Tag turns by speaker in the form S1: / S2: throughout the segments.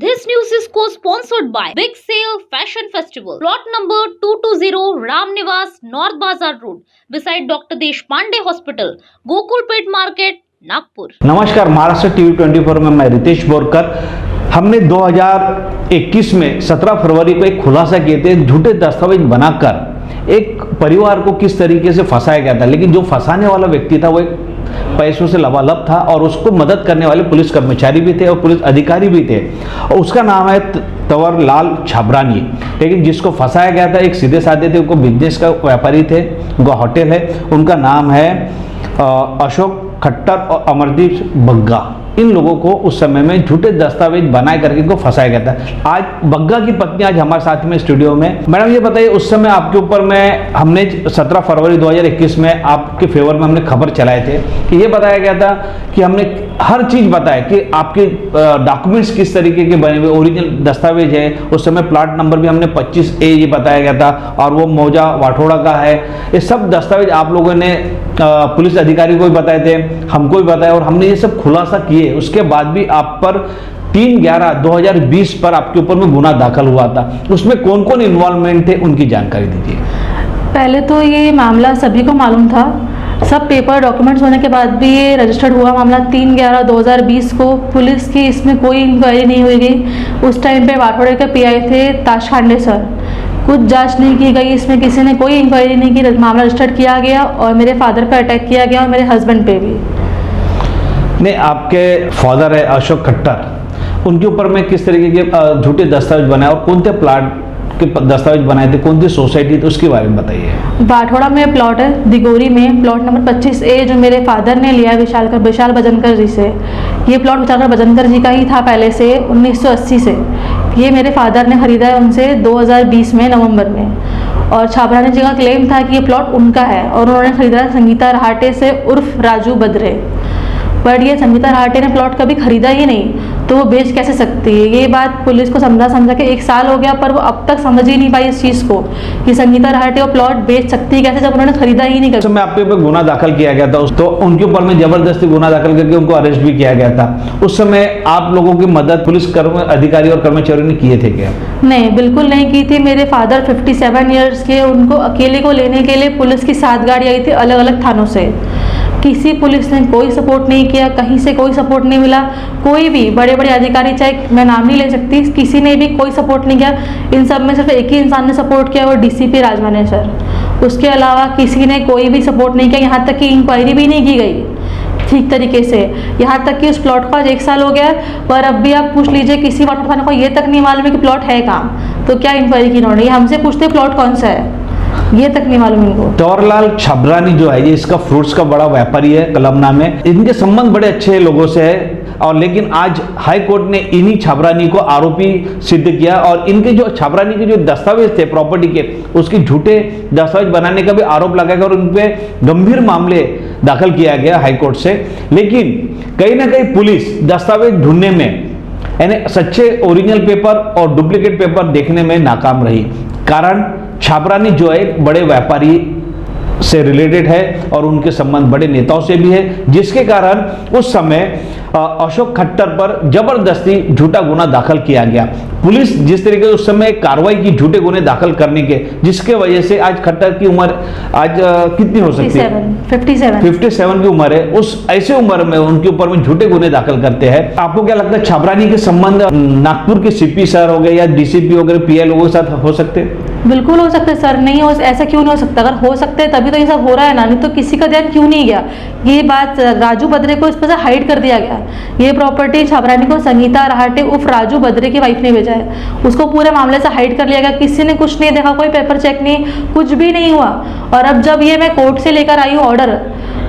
S1: This news is co-sponsored by Big Sale Fashion Festival, plot number 220 Ram Niwas, North Bazar Road, beside Dr. Deshpande Hospital, Gokulpet Market, Nagpur.
S2: नमस्कार, Maharashtra TV 24 में मैं रितेश बोरकर। हमने 2021 में 17 फरवरी को एक खुलासा किए थे, झूठे दस्तावेज बनाकर एक परिवार को किस तरीके से फंसाया गया था। लेकिन जो फंसाने वाला व्यक्ति था वो एक पैसों से लबालब था और उसको मदद करने वाले पुलिस कर्मचारी भी थे और पुलिस अधिकारी भी थे। और उसका नाम है तंवरलाल छबरानी। लेकिन जिसको फंसाया गया था एक सीधे साधे थे, उनको बिजनेस का व्यापारी थे, उनका होटल है, उनका नाम है अशोक खट्टर और अमरदीप बग्गा। इन लोगों को उस समय में झूठे दस्तावेज बनाए करके इनको फंसाया गया था। आज बग्गा की पत्नी आज हमारे साथ में स्टूडियो में। मैडम ये बताइए, उस समय आपके ऊपर में हमने 17 फरवरी 2021 में आपके फेवर में हमने खबर चलाए थे कि ये बताया गया था कि हमने हर चीज बताया कि आपके डॉक्यूमेंट्स किस तरीके के बने हुए, ओरिजिनल दस्तावेज है। उस समय प्लाट नंबर भी हमने 25A ये बताया गया था और वो मौजा वाठोड़ा का है। ये सब दस्तावेज आप लोगों ने पुलिस अधिकारी को भी बताए थे, हमको भी बताया और हमने ये सब खुलासा किए। उसके बाद भी आप पर 3/11/2020 पर आपके ऊपर में गुना दाखिल हुआ था। उसमें कौन कौन इन्वॉल्वमेंट थे, उनकी जानकारी दीजिए।
S3: पहले तो ये मामला सभी को मालूम था, सब पेपर डॉक्यूमेंट्स होने के बाद भी ये रजिस्टर्ड हुआ मामला 3/11/2020 को। पुलिस की इसमें कोई इंक्वायरी नहीं हुई गई। उस टाइम पे वाठोड़े के PI थे ताशखांडे सर। कुछ जांच नहीं की गई, इसमें किसी ने कोई इंक्वायरी नहीं की। मामला रजिस्टर्ड किया गया और मेरे फादर पे अटैक किया गया और मेरे हस्बैंड पे भी।
S2: नहीं, आपके फादर है अशोक खट्टर, उनके ऊपर में किस तरीके के झूठे दस्तावेज बनाए और कौन से प्लाट के दस्तावेज बनाए थे, कौन सी सोसाइटी थी, उसके बारे में बताइए।
S3: बाठोड़ा में प्लॉट है, दिगोरी में प्लॉट नंबर 25A जो मेरे फादर ने लिया है विशाल भजनकर जी से। ये प्लॉट विशाल भजनकर जी का ही था पहले से 1980 से। ये मेरे फादर ने खरीदा है उनसे 2020 में नवंबर में। और छाबरानी जी का क्लेम था कि ये प्लॉट उनका है और उन्होंने खरीदा संगीता रहाटे से उर्फ राजू बद्रे। बट ये संगीता रहाटे ने प्लॉट कभी खरीदा ही नहीं, तो वो बेच कैसे सकती है। ये बात पुलिस को समझा के 1 साल हो गया, पर वो अब तक समझ ही नहीं पाई इस चीज़ को कि संगीता रहाटे वो प्लॉट बेच सकती है कैसे, जब उन्होंने खरीदा ही नहीं।
S2: उस समय आपके ऊपर गुना दाखिल किया गया था, तो उनके ऊपर में जबरदस्ती गुना दाखिल करके उनको अरेस्ट भी किया गया था। उस समय आप लोगों की मदद पुलिस अधिकारी और कर्मचारियों ने किए थे क्या?
S3: नहीं, बिल्कुल नहीं की थी। मेरे फादर 57 ईयर्स के, उनको अकेले को लेने के लिए पुलिस की 7 गाड़ी आई थी अलग अलग थानों से। किसी पुलिस ने कोई सपोर्ट नहीं किया, कहीं से कोई सपोर्ट नहीं मिला। कोई भी बड़े बड़े अधिकारी, चाहे मैं नाम नहीं ले सकती, किसी ने भी कोई सपोर्ट नहीं किया। इन सब में सिर्फ एक ही इंसान ने सपोर्ट किया, वो DCP राजमाने सर। उसके अलावा किसी ने कोई भी सपोर्ट नहीं किया। यहाँ तक कि इंक्वायरी भी नहीं की गई ठीक तरीके से। यहाँ तक कि उस प्लॉट को आज 1 साल हो गया, पर अब भी आप पूछ लीजिए किसी वाटर थाने को ये तक नहीं मालूम है कि प्लॉट है कहाँ। तो क्या इंक्वायरी की इन्होंने? हमसे पूछते प्लॉट कौन सा है, ये तक नहीं मालूम इनको।
S2: तंवरलाल छबरानी जो है ये इसका फ्रूट्स का बड़ा व्यापारी है कलमना में। इनके संबंध बड़े अच्छे लोगों से है और लेकिन आज हाई कोर्ट ने इन्हीं छबरानी को आरोपी सिद्ध किया और इनके जो छबरानी के जो दस्तावेज थे प्रॉपर्टी के, उसके झूठे दस्तावेज बनाने का भी आरोप लगाया गया और उन पे गंभीर मामले दाखिल किया गया हाई कोर्ट से। लेकिन कहीं ना कहीं पुलिस दस्तावेज ढूंढने में, यानी सच्चे ओरिजिनल पेपर और डुप्लीकेट पेपर देखने में नाकाम रही। कारण छाबरानी जो है बड़े व्यापारी से रिलेटेड है और उनके संबंध बड़े नेताओं से भी है, जिसके कारण उस समय अशोक खट्टर पर जबरदस्ती झूठा गुना दाखिल किया गया। पुलिस जिस तरीके से उस समय कार्रवाई की झूठे गुने दाखिल करने के, जिसके वजह से आज खट्टर की उम्र आज कितनी हो सकती है? 57 की उम्र है। उस ऐसे उम्र में उनके ऊपर में झूठे गुने दाखिल करते हैं। आपको क्या लगता है छाबरानी के संबंध नागपुर के CP सर हो गए या DCP वगैरह PI लोगों के साथ हो सकते?
S3: बिल्कुल हो सकते सर। नहीं हो, ऐसा क्यों नहीं हो सकता? अगर हो सकते हैं तभी तो ये सब हो रहा है ना, नहीं तो किसी का ध्यान क्यों नहीं गया। ये बात राजू बद्रे को इस पर से हाइड कर दिया गया। ये प्रॉपर्टी छाबरानी को संगीता रहाटे उर्फ राजू बद्रे की वाइफ ने भेजा है, उसको पूरे मामले से हाइड कर लिया गया। किसी ने कुछ नहीं देखा, कोई पेपर चेक नहीं, कुछ भी नहीं हुआ। और अब जब ये मैं कोर्ट से लेकर आई हूँ ऑर्डर,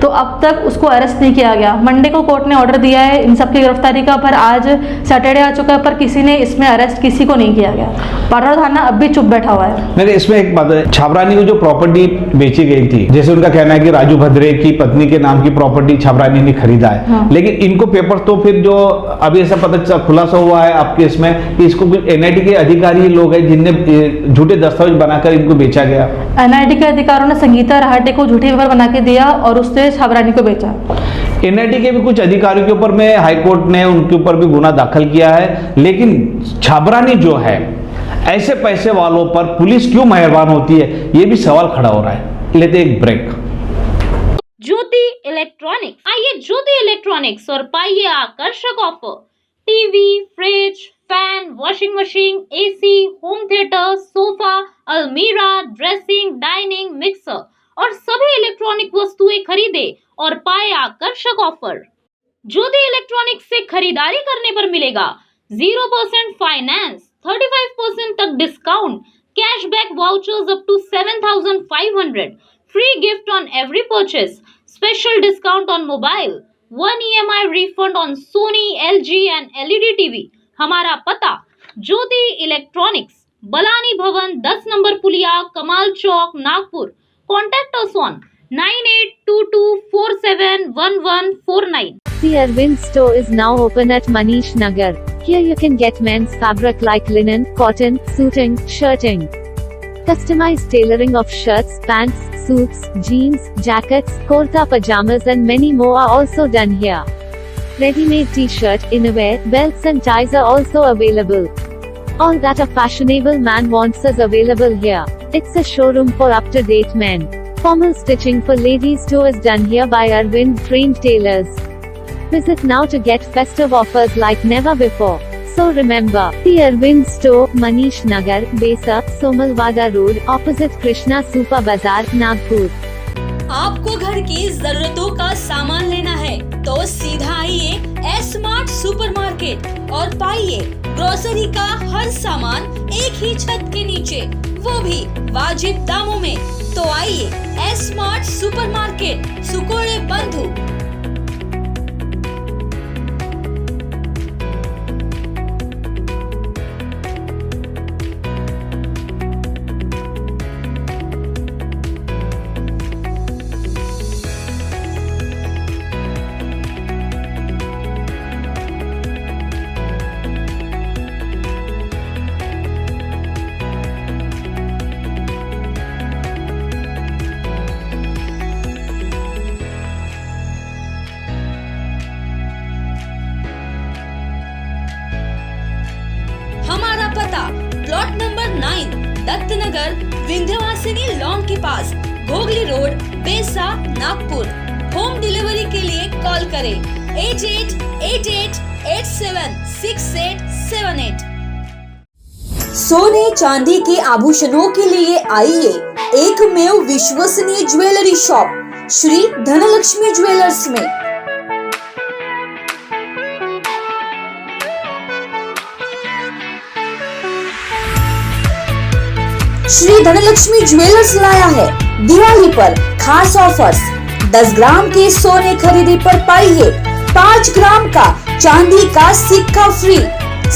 S3: तो अब तक उसको अरेस्ट नहीं किया गया। मंडे को कोर्ट ने ऑर्डर दिया है इन सबकी गिरफ्तारी का, पर आज सैटरडे आ चुका है, पर किसी ने इसमें अरेस्ट किसी को नहीं किया गया। बाठोड़ा थाना अब भी चुप बैठा हुआ है।
S2: मेरे इसमें एक बात है, छाबरानी को जो प्रॉपर्टी बेची गई थी, जैसे उनका कहना है कि राजू भद्रे की पत्नी के नाम की प्रॉपर्टी छाबरानी ने खरीदा है।
S3: हाँ।
S2: लेकिन इनको पेपर तो फिर जो अभी ऐसा पता खुलासा हुआ है आपके इसमें कि इसको NIT के अधिकारी लोग हैं जिनने झूठे दस्तावेज बनाकर इनको बेचा गया।
S3: NIT के अधिकारियों ने संगीता रहाटे को झूठे पेपर बना के दिया और उससे छाबरानी को बेचा।
S2: एनआईटी के भी कुछ अधिकारियों के ऊपर में हाई कोर्ट ने उनके ऊपर भी गुना दाखिल किया है, लेकिन छाबरानी जो है ऐसे पैसे वालों पर पुलिस क्यों मेहरबान होती है, ये भी सवाल खड़ा हो रहा है। लेते एक ब्रेक।
S1: ज्योति इलेक्ट्रॉनिक्स, आइए ज्योति इलेक्ट्रॉनिक्स और पाइए आकर्षक offer. TV, fridge, fan, washing machine, AC, home theatre, sofa, अलमीरा, ड्रेसिंग, डाइनिंग, मिक्सर और सभी इलेक्ट्रॉनिक वस्तुएं खरीदे और पाए आकर्षक ऑफर। ज्योति इलेक्ट्रॉनिक्स से खरीदारी करने पर मिलेगा 0% फाइनेंस, 35% तक discount, cashback vouchers up to 7,500, free gift on every purchase, special discount on mobile, 1 EMI refund on Sony, LG and LED TV। हमारा पता ज्योति इलेक्ट्रॉनिक्स, बलानी भवन, 10 नंबर पुलिया, Kamal Chowk, Nagpur. Contact us on 9822471149।
S4: The Arvind store is now open at Manish Nagar. Here you can get men's fabric like linen, cotton, suiting, shirting. Customized tailoring of shirts, pants, suits, jeans, jackets, kurta pajamas and many more are also done here. Ready-made t-shirt, innerwear, belts and ties are also available. All that a fashionable man wants is available here. It's a showroom for up-to-date men. Formal stitching for ladies too is done here by Arvind trained tailors. Visit now to get festive offers like never before. So remember, the Arvind store, Manish Nagar, Besa, Somalwada Road, opposite Krishna Super Bazaar, Nagpur.
S5: आपको घर की जरूरतों का सामान लेना है तो सीधा आइए एस-स्मार्ट सुपरमार्केट और पाइए ग्रोसरी का हर सामान एक ही छत के नीचे, वो भी वाजिब दामों में। तो आइए एस-स्मार्ट सुपरमार्केट, सुकोड़े बंधु। हमारा पता plot number 9, Dattanagar, Vindhyavasini lawn के पास, Ghogli road, Besa, Nagpur. Home delivery के लिए कॉल करें 8888876878। सोने चांदी के आभूषणों के लिए आइए एकमेव विश्वसनीय jewellery shop Shri Dhanlakshmi jewellers में। श्री धनलक्ष्मी ज्वेलर्स लाया है दिवाली पर खास ऑफर्स। 10 ग्राम के सोने खरीदी पर पाइए 5 ग्राम का चांदी का सिक्का फ्री।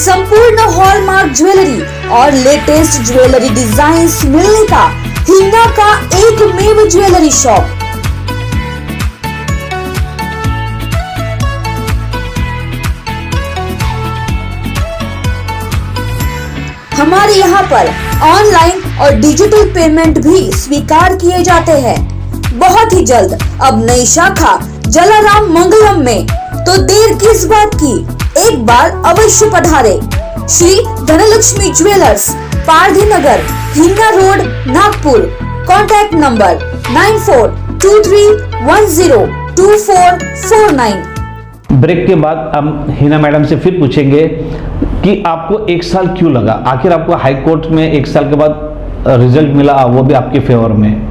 S5: संपूर्ण हॉलमार्क ज्वेलरी और लेटेस्ट ज्वेलरी डिजाइन्स मिलने का हिंगा का एकमेव ज्वेलरी शॉप। हमारे यहाँ पर ऑनलाइन और डिजिटल पेमेंट भी स्वीकार किए जाते हैं। बहुत ही जल्द अब नई शाखा जलाराम मंगलम में, तो देर किस बात की, एक बार अवश्य पधारे। Shri Dhanlakshmi jewellers, Pardhi Nagar, Hinga road, Nagpur. Contact number 9423102449।
S2: Break के बाद हम हिना मैडम से फिर पूछेंगे कि आपको 1 साल क्यों लगा, आखिर आपको हाई कोर्ट में 1 साल के बाद रिजल्ट मिला, वो भी आपके फेवर में?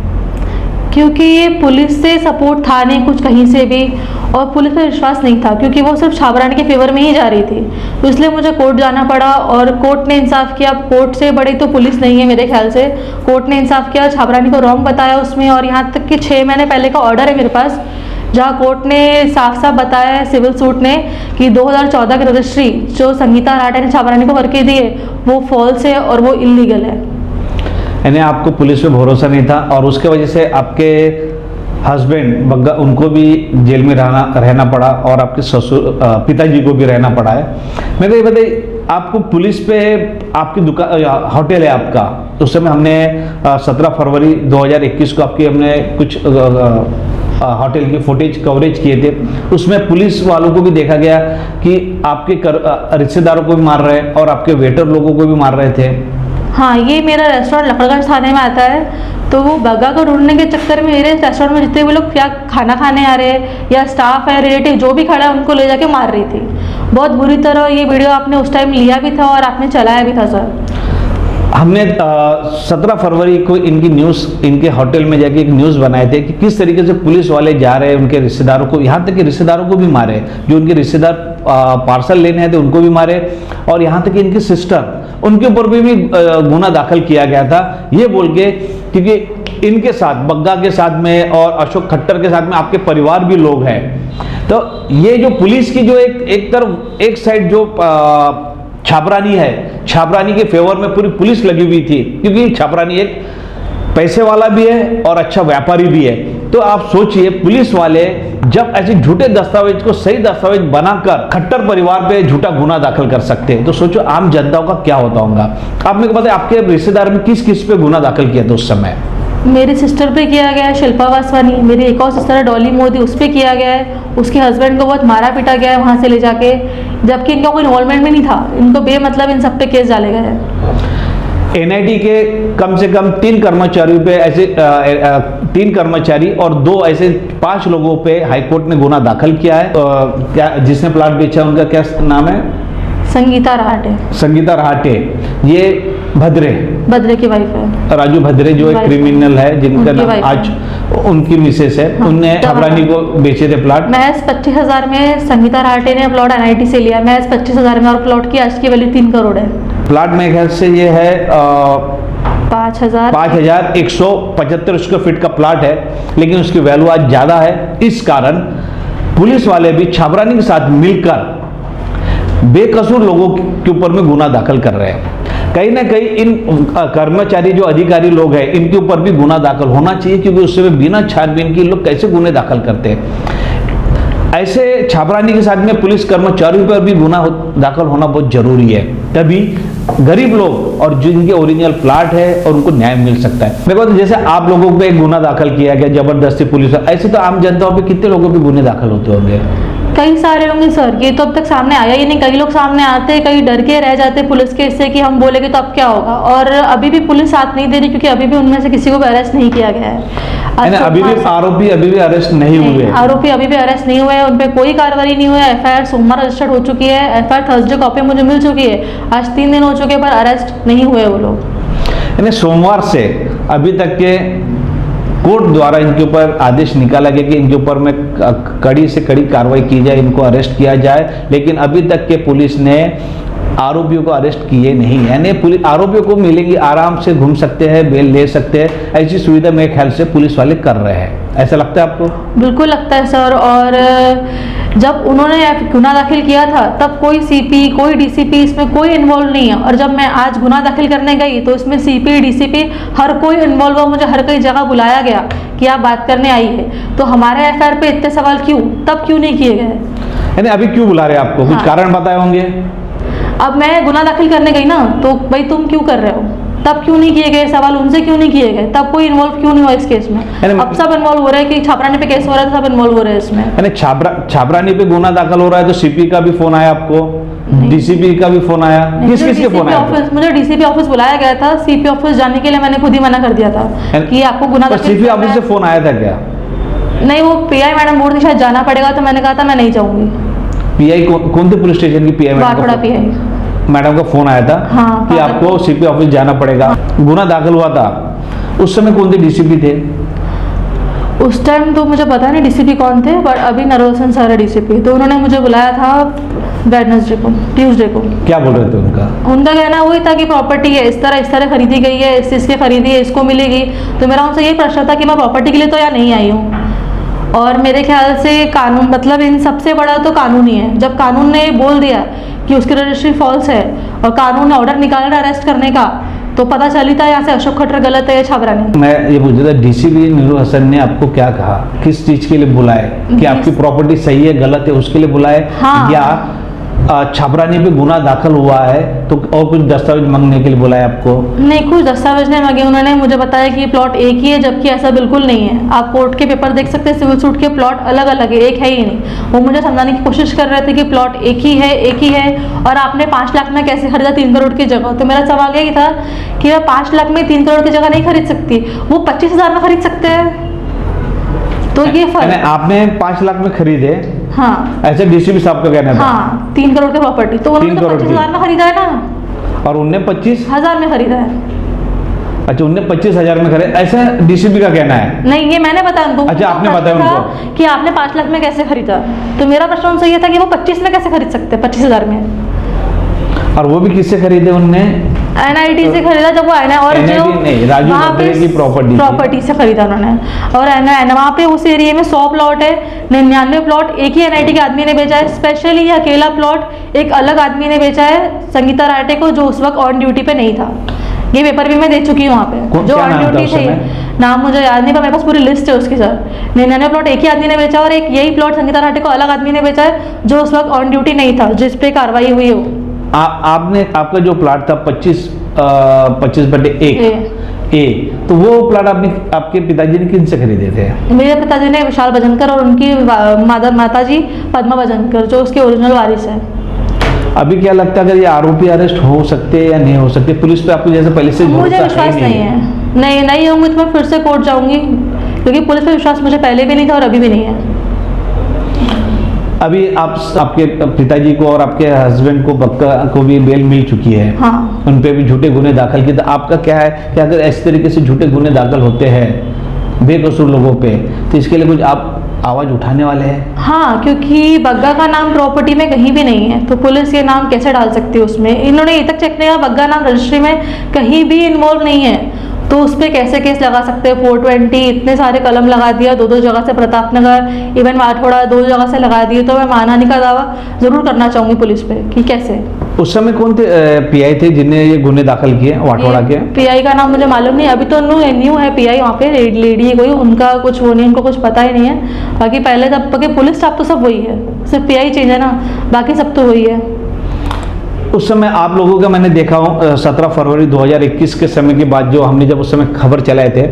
S3: क्योंकि ये पुलिस से सपोर्ट था नहीं कुछ कहीं से भी, और पुलिस पर विश्वास नहीं था क्योंकि वो सिर्फ छाबरानी के फेवर में ही जा रही थी। तो इसलिए मुझे कोर्ट जाना पड़ा और कोर्ट ने इंसाफ किया। कोर्ट से बड़ी तो पुलिस नहीं है मेरे ख्याल से। कोर्ट ने इंसाफ किया, छाबरानी को रॉन्ग बताया उसमें, और यहाँ तक कि 6 महीने पहले का ऑर्डर है मेरे पास, जहाँ कोर्ट ने साफ साफ बताया है सिविल सूट ने कि 2014 की रजिस्ट्री जो संगीता राठे ने छाबरानी को करके दी है वो फॉल्स है और वो इलीगल है।
S2: यानी आपको पुलिस पे भरोसा नहीं था और उसके वजह से आपके हस्बैंड बग्गा उनको भी जेल में रहना पड़ा और आपके ससुर पिताजी को भी रहना पड़ा है। मेरे को ये बताइए, आपको पुलिस पे आपकी दुकान होटल है आपका, उस समय हमने 17 फरवरी 2021 को आपकी हमने कुछ होटल की फुटेज कवरेज किए थे, उसमें पुलिस वालों को भी देखा गया कि आपके रिश्तेदारों को भी मार रहे हैं और आपके वेटर लोगों को भी मार रहे थे।
S3: हाँ, ये मेरा रेस्टोरेंट लकड़गंज थाने में आता है, तो वो बग्गा को ढूंढने के चक्कर में मेरे रेस्टोरेंट में जितने भी लोग या खाना खाने आ रहे हैं या स्टाफ है, रिलेटिव जो भी खड़ा है, उनको ले जाके मार रही थी बहुत बुरी तरह। ये वीडियो आपने उस टाइम लिया भी था और आपने चलाया भी था सर।
S2: हमने 17 फरवरी को इनकी न्यूज़, इनके होटल में जाके एक न्यूज़ बनाए थे कि किस तरीके से पुलिस वाले जा रहे हैं उनके रिश्तेदारों को, यहाँ तक कि रिश्तेदारों को भी मारे, जो उनके रिश्तेदार पार्सल लेने आए थे उनको भी मारे, और यहाँ तक कि इनके सिस्टर, उनके ऊपर भी गुना दाखिल किया गया था, ये बोल के क्योंकि इनके साथ, बग्गा के साथ में और अशोक खट्टर के साथ में आपके परिवार भी लोग हैं। तो ये जो पुलिस की जो एक तरफ, एक साइड जो छाबरानी है, छाबरानी के फेवर में पूरी पुलिस लगी हुई थी, क्योंकि छाबरानी एक पैसे वाला भी है और अच्छा व्यापारी भी है। तो आप सोचिए, पुलिस वाले जब ऐसे झूठे दस्तावेज को सही दस्तावेज बनाकर खट्टर परिवार पे झूठा गुना दाखिल कर सकते हैं, तो सोचो आम जनताओं का क्या होता होगा। आप मेरे को बताइए, आपके रिश्तेदार में किस किस पे गुना दाखिल किया था उस समय?
S3: मेरी सिस्टर पे किया गया है, शिल्पा वासवानी, मेरी एक और सिस्टर है डॉली मोदी, उस पर किया गया है। उसके हस्बैंड को बहुत मारा पीटा गया है वहाँ से ले जाके, जबकि इनका कोई इन्वॉल्वमेंट भी नहीं था। इनको बेमतलब इन सब पे केस डाले गए हैं।
S2: एनआईटी के कम से कम 3 कर्मचारियों पे ऐसे 3 कर्मचारी और 2 ऐसे 5 लोगों पे हाईकोर्ट ने गुना दाखिल किया है। क्या जिसने प्लाट बेचा उनका क्या नाम है?
S3: संगीता रहाटे।
S2: संगीता रहाटे, ये भद्रे
S3: की वाइफ है,
S2: राजू भद्रे, जो एक क्रिमिनल है जिनका नाम आज उनकी मिसेस है।
S3: हाँ,
S2: उनने छाबरानी को बेचे थे प्लाट।
S3: महज 25,000 में संगीता रहाटे ने प्लॉट एनआईटी से लिया, महज 25,000 में, और प्लॉट की आज की वैल्यू 3 करोड़ है।
S2: प्लाट में ख्याल से ये है
S3: 5,175
S2: स्क्वायर फीट का प्लाट है, लेकिन उसकी वैल्यू आज ज्यादा है। इस कारण पुलिस वाले भी छाबरानी के साथ मिलकर बेकसूर लोगों के ऊपर में गुना दाखिल कर रहे हैं। कहीं ना कहीं इन कर्मचारी जो अधिकारी लोग हैं, इनके ऊपर भी गुना दाखिल होना चाहिए, क्योंकि उससे बिना छानबीन के लोग कैसे गुने दाखिल करते हैं। ऐसे छाबरानी के साथ में पुलिस कर्मचारियों पर भी गुना दाखिल होना बहुत जरूरी है, तभी गरीब लोग और जिनके ओरिजिनल प्लाट है और उनको न्याय मिल सकता है। मेरे को जैसे आप लोगों पे एक गुना दाखिल किया गया जबरदस्ती पुलिस, ऐसे तो आम जनता पे कितने लोगों पे गुने दाखिल होते होंगे?
S3: कई सारे होंगे सर, ये तो अब तक सामने आया ही नहीं। कई लोग सामने आते, कई डर के रह जाते पुलिस के इससे कि हम बोलेंगे तो अब क्या होगा, और अभी भी पुलिस साथ नहीं दे रही, क्योंकि अभी भी उनमें से किसी को भी अरेस्ट नहीं किया गया है।
S2: अभी भी आरोपी अभी भी अरेस्ट नहीं हुए?
S3: आरोपी अभी भी अरेस्ट नहीं हुए हैं, उन पे कोई कार्रवाई नहीं हुई है। एफआईआर सोमवार रजिस्टर्ड हो चुकी है, एफआईआर थर्सडे कॉपी मुझे मिल चुकी है, आज 3 दिन हो चुके हैं, पर अरेस्ट नहीं हुए वो लोग।
S2: सोमवार से अभी तक के कोर्ट द्वारा इनके ऊपर आदेश निकाला गया कि इनके ऊपर में कड़ी से कड़ी कार्रवाई की जाए, इनको अरेस्ट किया जाए, लेकिन अभी तक के पुलिस ने आरोपियों को अरेस्ट किए नहीं। यानी पुलिस आरोपियों को मिलेगी, आराम से घूम सकते हैं, बेल ले सकते हैं, ऐसी सुविधा मेरे ख्याल से पुलिस वाले कर रहे हैं। ऐसा लगता है आपको?
S3: बिल्कुल लगता है सर। और जब उन्होंने गुना दाखिल किया था तब कोई सीपी, कोई डीसीपी इसमें कोई इन्वॉल्व नहीं है, और जब मैं आज गुना दाखिल करने गई तो इसमें सीपी, डीसीपी हर कोई इन्वॉल्व हुआ। मुझे हर कई जगह बुलाया गया कि आप बात करने आई है, तो हमारे एफआईआर पे इतने सवाल क्यों, तब क्यों नहीं किए गए?
S2: यानी अभी क्यों बुला रहे हैं आपको? कुछ कारण बताए होंगे।
S3: अब मैं गुना दाखिल करने गई ना, तो भाई तुम क्यों कर रहे हो, तब क्यों नहीं किए गए सवाल, उनसे क्यों नहीं किए गए, तब कोई इन्वॉल्व क्यों नहीं हुआ इस केस में? अब सब इन्वॉल्व हो रहे हैं कि छाबरानी पे केस हो रहा है, सब इन्वॉल्व हो रहे हैं इसमें।
S2: यानी छाबरानी पे गुना दाखिल हो रहा है, तो सीपी का भी फोन आया आपको, डीसीपी का भी फोन आया, किस के फोन आया?
S3: मुझे डीसीपी ऑफिस बुलाया गया था, सीपी ऑफिस जाने के लिए मैंने खुद ही मना कर दिया था कि आपको गुना दाखिल।
S2: सीपी ऑफिस से फोन आया था क्या?
S3: नहीं, वो पीआई मैडम बोल रही शायद जाना पड़ेगा, तो मैंने कहा था मैं नहीं जाऊंगी।
S2: पीआई कौन थे पुलिस स्टेशन की? पीआई मैडम का फोन आया था।
S3: हाँ,
S2: कि आपको सीपी ऑफिस जाना पड़ेगा। गुना दाखिल हुआ था, उस समय कौन थे डीसीपी थे?
S3: उस टाइम तो मुझे पता नहीं डीसीपी कौन थे, बट अभी नरोसन सर है डीसीपी, तो उन्होंने मुझे बुलाया था वेडनेसडे को, ट्यूसडे को।
S2: क्या बोल रहे थे उनका
S3: कहना वही था कि प्रॉपर्टी है इस तरह खरीदी गई है, इस चीज़ की खरीदी है, इसको मिलेगी। तो मेरा उनसे यही प्रश्न था कि मैं प्रॉपर्टी के लिए तो यहाँ नहीं आई हूँ, और मेरे ख्याल से कानून, मतलब इन सबसे बड़ा तो कानून ही है। जब कानून ने बोल दिया कि उसकी रजिस्ट्री फॉल्स है और कानून ने ऑर्डर निकाला था अरेस्ट करने का, तो पता चली था यहाँ से अशोक खट्टर गलत है या छाबरानी।
S2: मैं ये पूछ रहा था, डीसीपी नीरू हसन ने आपको क्या कहा, किस चीज के लिए बुलाए? कि आपकी प्रॉपर्टी सही है गलत है उसके लिए बुलाए?
S3: हाँ।
S2: या छापरानी पे गुना दाखिल हुआ है, तो और कुछ दस्तावेज मांगने के लिए बोला है आपको?
S3: नहीं, कुछ दस्तावेज नहीं मांगे। उन्होंने मुझे बताया कि प्लॉट एक ही है, जबकि ऐसा बिल्कुल नहीं है। आप कोर्ट के पेपर देख सकते हैं, सिविल सूट के प्लॉट अलग अलग है, एक है ही नहीं। वो मुझे समझाने की कोशिश कर रहे थे कि प्लॉट एक ही है, एक ही है, और आपने 5 लाख में कैसे खरीदा 3 करोड़ की जगह। तो मेरा सवाल यही था कि मैं 5 लाख में 3 करोड़ की जगह नहीं खरीद सकती, वो 25,000 में खरीद सकते हैं। तो ये फर्क,
S2: आपने 5 लाख में खरीदे,
S3: हाँ,
S2: ऐसे डीसीपी साहब का कहना था।
S3: हाँ, 3 करोड़ की प्रॉपर्टी, तो उन्होंने 25,000 में खरीदा है ना,
S2: और उनने
S3: 25,000 में खरीदा है।
S2: अच्छा, उनने 25,000 में खरीदा, ऐसा डीसीपी का कहना है?
S3: नहीं, ये मैंने बताया उनको।
S2: अच्छा, आपने बताया उनको
S3: कि आपने 5 लाख में कैसे खरीदा। तो मेरा प्रश्न उनसे ये था कि वो 25 में कैसे खरीद सकते हैं, 25,000 में।
S2: और वो भी किससे खरीदे उनने?
S3: एनआईटी से खरीदा, जब वो आना, और जो
S2: राजू बद्रे की
S3: प्रॉपर्टी से खरीदा उन्होंने। और वहाँ पे उस एरिया में 100 प्लॉट है, 99 प्लॉट एक ही एनआईटी के आदमी ने बेचा है। स्पेशली ये अकेला प्लॉट एक अलग आदमी ने बेचा है, संगीता राठे को, जो उस वक्त ऑन ड्यूटी पे नहीं था। ये पेपर भी मैं दे चुकी हूँ वहाँ पे, जो ऑन ड्यूटी थे। नाम मुझे याद नहीं, पर मेरे पास पूरी लिस्ट है उसके साथ। 99 प्लॉट एक ही आदमी ने बेचा, और एक यही प्लॉट संगीता राठे को अलग आदमी ने बेचा है, जो उस वक्त ऑन ड्यूटी नहीं था, जिस पे कार्रवाई हुई हो।
S2: आपका जो प्लाट था 25/1 ए, तो वो प्लाट आपके पिताजी ने किन से खरीदे थे?
S3: मेरे पिताजी ने विशाल भजनकर और उनकी माताजी पद्मा भजनकर, जो उसके ओरिजिनल वारिस है।
S2: अभी क्या लगता है, अगर ये आरोपी अरेस्ट हो सकते हैं या नहीं हो सकते? पुलिस पे आपको जैसे पहले से
S3: मुझे विश्वास नहीं है। नहीं होंगी तो मैं फिर से कोर्ट जाऊंगी, क्योंकि पुलिस पे विश्वास मुझे पहले भी नहीं था और अभी भी नहीं है।
S2: अभी आपके पिताजी को और आपके हस्बैंड को, बक्का को भी बेल मिल चुकी है।
S3: हाँ।
S2: उन पे भी झूठे गुने दाखिल किए। तो आपका क्या है कि अगर इस तरीके से झूठे गुने दाखिल होते हैं बेकसूर लोगों पे, तो इसके लिए कुछ आप आवाज उठाने वाले हैं?
S3: हाँ, क्योंकि बग्गा का नाम प्रॉपर्टी में कहीं भी नहीं है, तो पुलिस ये नाम कैसे डाल सकती है उसमें? इन्होंने ये तक चेक नहीं किया, बग्गा नाम रजिस्ट्री में कहीं भी इन्वॉल्व नहीं है, तो उस पर कैसे केस लगा सकते हैं? 420 इतने सारे कलम लगा दिया, 2 जगह से, प्रताप नगर, इवन वाठोड़ा 2 जगह से लगा दिए। तो मैं मानहानि का दावा जरूर करना चाहूंगी पुलिस पे कि कैसे।
S2: उस समय कौन थे पीआई थे जिन्हें ये गुने दाखिल किए वाठोड़ा के?
S3: पीआई का नाम मुझे मालूम नहीं, अभी तो न्यू है पीआई वहाँ पे, लेडी कोई, उनका कुछ वो नहीं, उनको कुछ पता ही नहीं है। बाकी पहले तब बाकी पुलिस स्टाफ तो सब वही है, सिर्फ पीआई चेंज है ना, बाकी सब तो वही है।
S2: उस समय आप लोगों का मैंने देखा हूँ 17 फरवरी 2021 के समय के बाद, जो हमने जब उस समय खबर चलाए थे,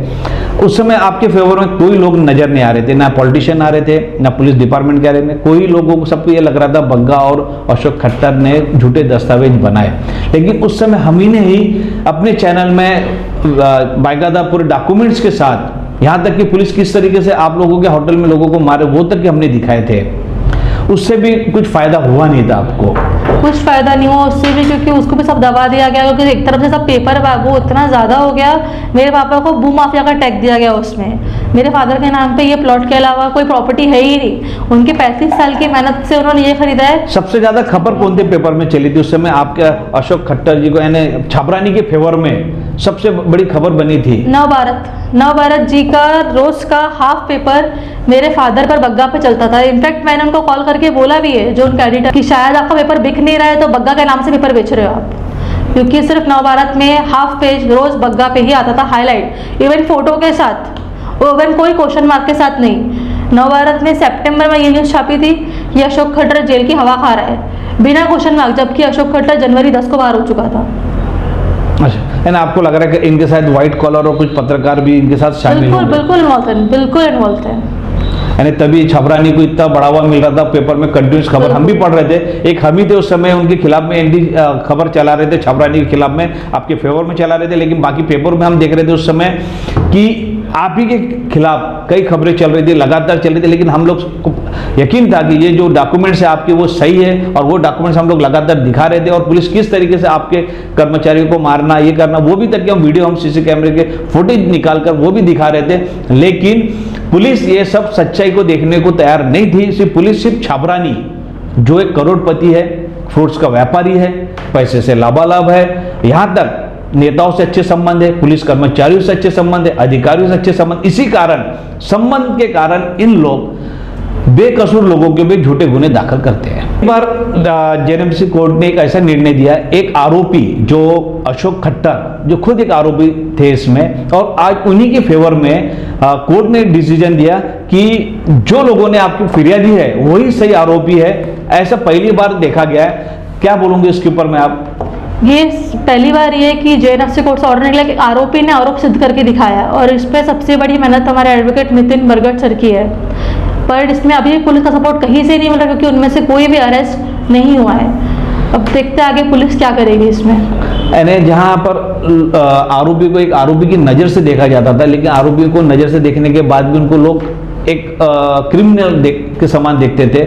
S2: उस समय आपके फेवर में कोई लोग नजर नहीं आ रहे थे, ना पॉलिटिशियन आ रहे थे, ना पुलिस डिपार्टमेंट के आ रहे थे, कोई लोगों को, सबको ये लग रहा था बग्गा और अशोक खट्टर ने झूठे दस्तावेज बनाए। लेकिन उस समय हम ही ने ही अपने चैनल में बाकायदा पूरे डॉक्यूमेंट्स के साथ, यहाँ तक कि पुलिस किस तरीके से आप लोगों के होटल में लोगों को मारे, वो तक हमने दिखाए थे। उससे भी कुछ फायदा हुआ नहीं था आपको?
S3: कुछ फायदा नहीं हुआ उससे भी, क्योंकि उसको भी सब दबा दिया गया, क्योंकि एक तरफ से सब पेपर वो इतना ज़्यादा हो गया। मेरे पापा को भू माफिया का टैग दिया गया उसमें, मेरे फादर के नाम पे ये प्लॉट के अलावा कोई प्रॉपर्टी है ही नहीं। उनके 35 साल की मेहनत से उन्होंने ये खरीदा है।
S2: सबसे ज्यादा खबर कौन से पेपर में चली थी उस समय? आपके अशोक खट्टर जी को, यानी छाबरानी के फेवर में सबसे बड़ी खबर बनी थी
S3: नवभारत जी का रोज का हाफ पेपर मेरे फादर पर बग्गा पे चलता था। इनफैक्ट मैंने उनको कॉल करके बोला भी है, जो उनका एडिटर, कि शायद आपका पेपर बिक नहीं रहा है तो बग्गा के नाम से पेपर बेच रहे हो आप, क्योंकि सिर्फ नवभारत में हाफ पेज रोज बग्गा पे ही आता था, हाईलाइट, इवन फोटो के साथ, इवन कोई क्वेश्चन मार्क के साथ नहीं। नवभारत में सितंबर में ये न्यूज़ छापी थी कि अशोक खट्टर जेल की हवा खा रहा है, बिना क्वेश्चन मार्क, जबकि अशोक खट्टर जनवरी 10 को बाहर हो चुका था।
S2: अच्छा, यानी आपको लग रहा है कि इनके साथ व्हाइट कॉलर और कुछ पत्रकार भी इनके साथ शामिल हैं?
S3: बिल्कुल इन्वॉल्व थे।
S2: यानी तभी छाबरानी को इतना बढ़ावा मिल रहा था, पेपर में कंटिन्यूस खबर हम भी पढ़ रहे थे। एक हम ही थे उस समय उनके खिलाफ में एंटी खबर चला रहे थे, छाबरानी के खिलाफ में, आपके फेवर में चला रहे थे। लेकिन बाकी पेपर में हम देख रहे थे उस समय कि आप ही के खिलाफ कई खबरें चल रही थी, लगातार चल रही थी। लेकिन हम लोग को यकीन था कि ये जो डॉक्यूमेंट्स है आपके वो सही है, और वो डॉक्यूमेंट्स हम लोग लगातार दिखा रहे थे। और पुलिस किस तरीके से आपके कर्मचारियों को मारना, ये करना, वो भी तक हम वीडियो, हम सीसी कैमरे के फुटेज निकाल कर वो भी दिखा रहे थे। लेकिन पुलिस ये सब सच्चाई को देखने को तैयार नहीं थी। पुलिस सिर्फ छाबरानी, जो एक करोड़पति है, फ्रूट्स का व्यापारी है, पैसे से लाभालाभ है, यहाँ तक नेताओं से अच्छे संबंध है, पुलिस कर्मचारियों से अच्छे संबंध है, अधिकारियों से अच्छे संबंध, इसी कारण, संबंध के कारण इन लोग बेकसूर लोगों के भी झूठे गुने दाखिल करते हैं। एक बार जेएनएमसी कोर्ट ने एक ऐसा निर्णय दिया, एक आरोपी जो अशोक खट्टर, जो खुद एक आरोपी थे इसमें, और आज उन्हीं के फेवर में कोर्ट ने डिसीजन दिया कि जो लोगों ने आपकी फिरियादी है वही सही आरोपी है, ऐसा पहली बार देखा गया है। क्या बोलूंगे इसके ऊपर में आप?
S3: ये पहली बार ये कि जेएनएफ से कोर्ट से ऑर्डर निकला कि आरोपी ने आरोप सिद्ध करके दिखाया, और इस पे सबसे बड़ी मेहनत हमारे एडवोकेट नितिन बरगट सर की है। पर इसमें अभी भी पुलिस का सपोर्ट कहीं से नहीं मिल रहा, क्योंकि उनमें से कोई भी अरेस्ट नहीं हुआ है। अब देखते हैं आगे पुलिस क्या करेगी इसमें।
S2: यानी जहां पर आरोपी को एक आरोपी की नज़र से देखा जाता था, लेकिन आरोपी को नज़र से देखने के बाद भी उनको लोग एक क्रिमिनल के समान देखते थे।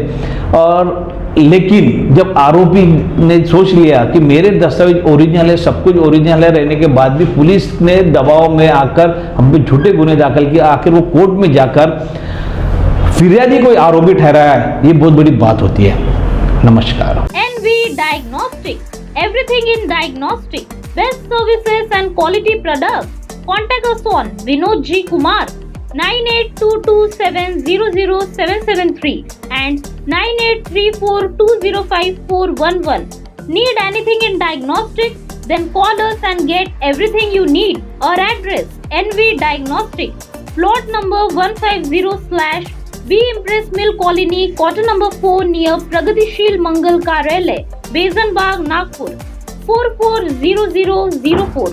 S2: और लेकिन जब आरोपी ने सोच लिया कि मेरे दस्तावेज ओरिजिनल है, सब कुछ ओरिजिनल है, रहने के बाद भी पुलिस ने दबाव में आकर हम पे झूठे गुने दाखिल किए, आखिर वो कोर्ट में जाकर फिरियादी को आरोपी ठहराया है, ये बहुत बड़ी बात होती है। नमस्कार।
S1: NV Diagnostics, everything in diagnostic, best services and quality products. Contact us on Vinod G Kumar 9822700773 and 9834205411. Need anything in diagnostics? Then call us and get everything you need. Our address: NV Diagnostics, plot number 150/B Impress Mill Colony, quarter number 4 near Pragatishil Mangal Karyalay, Besan Bagh, Nagpur 440004.